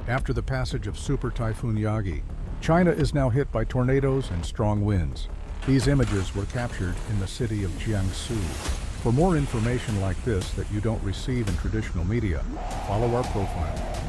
After the passage of Super Typhoon Yagi, China is now hit by tornadoes and strong winds. These images were captured in the city of Jiangsu. For more information like this that you don't receive in traditional media, follow our profile.